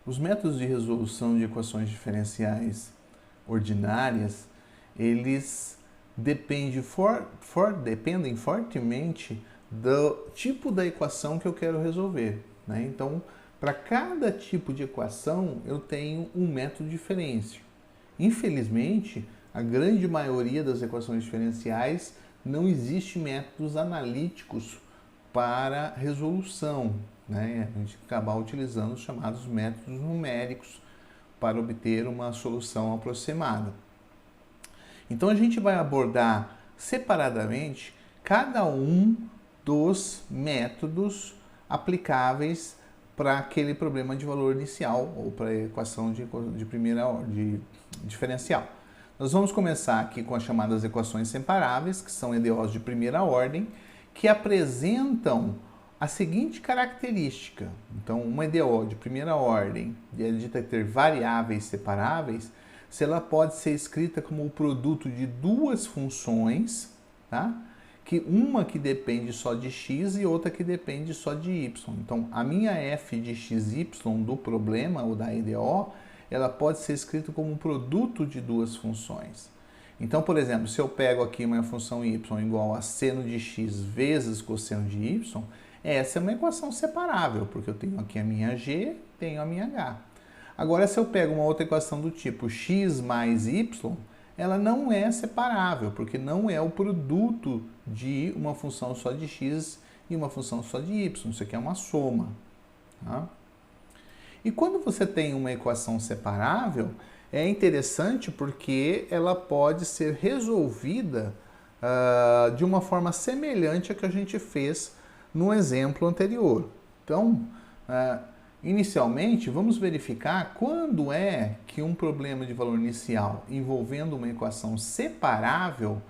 Os métodos de resolução de equações diferenciais ordinárias, eles dependem fortemente do tipo da equação que eu quero resolver, né? Então, para cada tipo de equação, eu tenho um método diferente. Infelizmente, a grande maioria das equações diferenciais não existe métodos analíticos para resolução, né? A gente acaba utilizando os chamados métodos numéricos para obter uma solução aproximada. Então a gente vai abordar separadamente cada um dos métodos aplicáveis para aquele problema de valor inicial ou para a equação de primeira ordem, diferencial. Nós vamos começar aqui com as chamadas equações separáveis, que são EDOs de primeira ordem, que apresentam a seguinte característica. Então, uma EDO de primeira ordem, dita ter variáveis separáveis, se ela pode ser escrita como o produto de duas funções, tá? Uma que depende só de x e outra que depende só de y. Então, a minha f de xy do problema, ou da EDO, ela pode ser escrita como um produto de duas funções. Então, por exemplo, se eu pego aqui uma função y igual a seno de x vezes cosseno de y, essa é uma equação separável, porque eu tenho aqui a minha g, tenho a minha h. Agora, se eu pego uma outra equação do tipo x mais y, ela não é separável, porque não é o produto de uma função só de x e uma função só de y. Isso aqui é uma soma. Tá? E quando você tem uma equação separável, é interessante porque ela pode ser resolvida de uma forma semelhante à que a gente fez no exemplo anterior. Então, inicialmente, vamos verificar quando é que um problema de valor inicial envolvendo uma equação separável,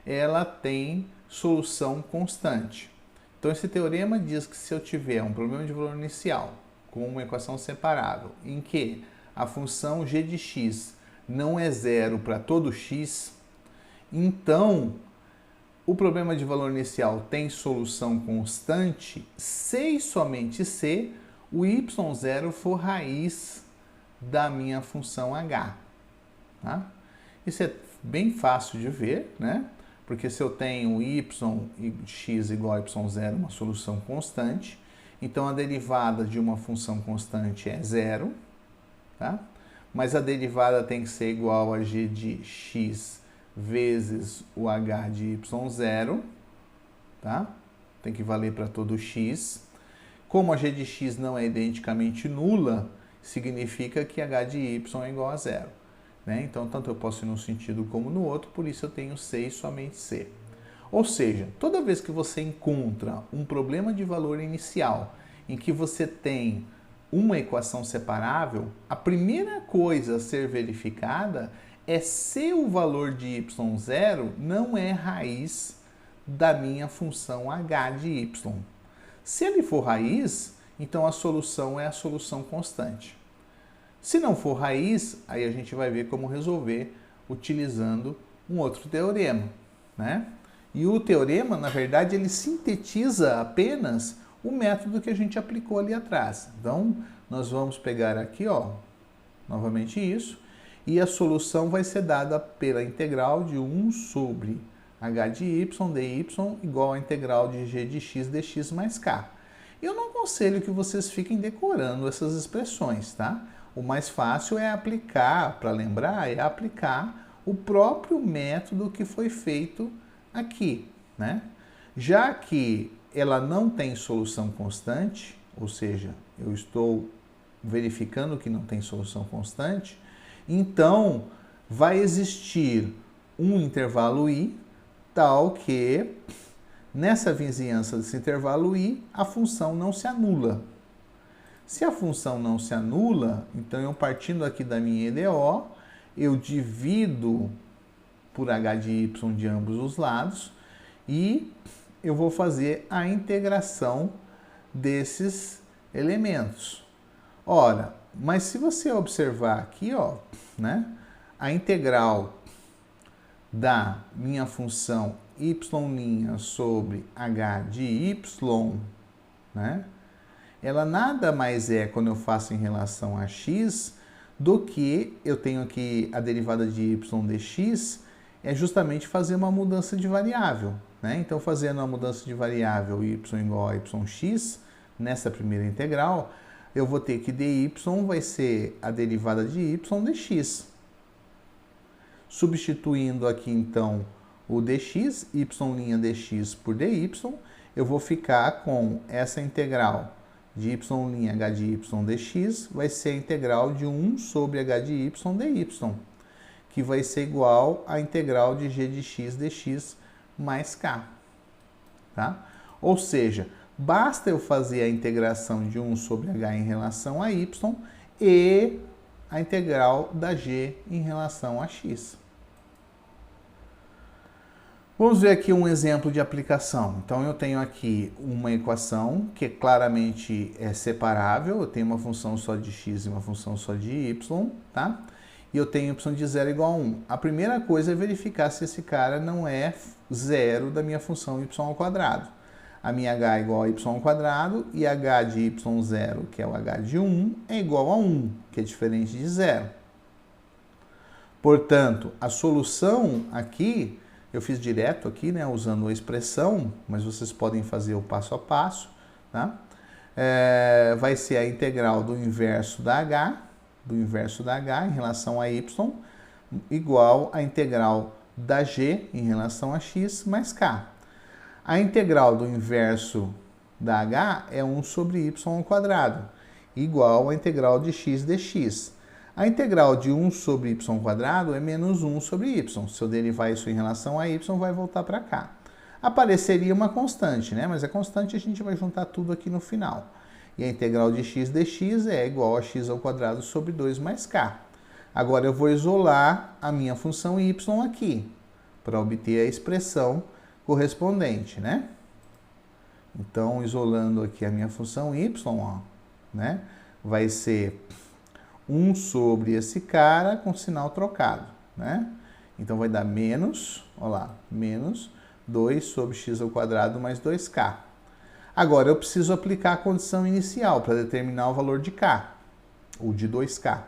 ela tem solução constante. Então, esse teorema diz que se eu tiver um problema de valor inicial com uma equação separável, em que a função g de x não é zero para todo x, então o problema de valor inicial tem solução constante se e somente se o y0 for raiz da minha função h. Tá? Isso é bem fácil de ver, né? Porque se eu tenho y e x igual a y0, uma solução constante, então a derivada de uma função constante é zero, tá? Mas a derivada tem que ser igual a g de x vezes o h de y0, tá? Tem que valer para todo x. Como a g de x não é identicamente nula, significa que h de y é igual a zero. Né? Então, tanto eu posso ir num sentido como no outro, por isso eu tenho c e somente c. Ou seja, toda vez que você encontra um problema de valor inicial em que você tem uma equação separável, a primeira coisa a ser verificada é se o valor de y0 não é raiz da minha função h de y. Se ele for raiz, então a solução é a solução constante. Se não for raiz, aí a gente vai ver como resolver utilizando um outro teorema, né? E o teorema, na verdade, ele sintetiza apenas o método que a gente aplicou ali atrás. Então, nós vamos pegar aqui, ó, novamente isso, e a solução vai ser dada pela integral de 1 sobre h de y dy igual à integral de g de x dx mais k. Eu não aconselho que vocês fiquem decorando essas expressões, tá? O mais fácil é aplicar, para lembrar, é aplicar o próprio método que foi feito aqui, né? Já que ela não tem solução constante, ou seja, eu estou verificando que não tem solução constante, então vai existir um intervalo i tal que nessa vizinhança desse intervalo i a função não se anula. Se a função não se anula, então eu partindo aqui da minha EDO, eu divido por h de y de ambos os lados e eu vou fazer a integração desses elementos. Ora, mas se você observar aqui, ó, né, a integral da minha função y' sobre h de y, né, ela nada mais é, quando eu faço em relação a x, do que eu tenho aqui a derivada de y dx, é justamente fazer uma mudança de variável, né? Então, fazendo a mudança de variável y igual a yx, nessa primeira integral, eu vou ter que dy vai ser a derivada de y dx. Substituindo aqui, então, o dx, y' dx por dy, eu vou ficar com essa integral de y' h de y dx, vai ser a integral de 1 sobre h de y dy, que vai ser igual à integral de g de x dx mais k. Tá? Ou seja, basta eu fazer a integração de 1 sobre h em relação a y e a integral da g em relação a x. Vamos ver aqui um exemplo de aplicação. Então, eu tenho aqui uma equação que claramente é separável. Eu tenho uma função só de x e uma função só de y, tá? E eu tenho y de 0 igual a 1. A primeira coisa é verificar se esse cara não é zero da minha função y ao quadrado. A minha h é igual a y ao quadrado e h de y0, que é o h de 1, é igual a 1, que é diferente de 0. Portanto, a solução aqui, eu fiz direto aqui, né, usando a expressão, mas vocês podem fazer o passo a passo, tá? Vai ser a integral do inverso da h em relação a y, igual à integral da g em relação a x mais k. A integral do inverso da h é 1 sobre y ao quadrado, igual à integral de x dx. A integral de 1 sobre y ao quadrado é menos 1 sobre y. Se eu derivar isso em relação a y, vai voltar para cá. Apareceria uma constante, né? Mas a constante a gente vai juntar tudo aqui no final. E a integral de x dx é igual a x ao quadrado sobre 2 mais k. Agora eu vou isolar a minha função y aqui, para obter a expressão correspondente, né? Então, isolando aqui a minha função y, ó, né? Vai ser 1 sobre esse cara com sinal trocado, né? Então, vai dar menos, ó lá, menos 2 sobre x ao quadrado mais 2k. Agora, eu preciso aplicar a condição inicial para determinar o valor de k, ou de 2k,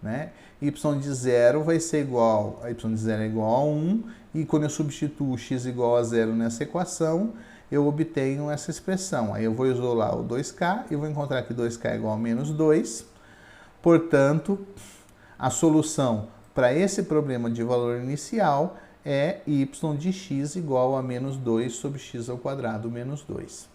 né? Y de 0 vai ser igual, a y de 0 é igual a 1, e quando eu substituo x igual a 0 nessa equação, eu obtenho essa expressão. Aí eu vou isolar o 2k e vou encontrar que 2k é igual a menos 2. Portanto, a solução para esse problema de valor inicial é y de x igual a menos 2 sobre x ao quadrado menos 2.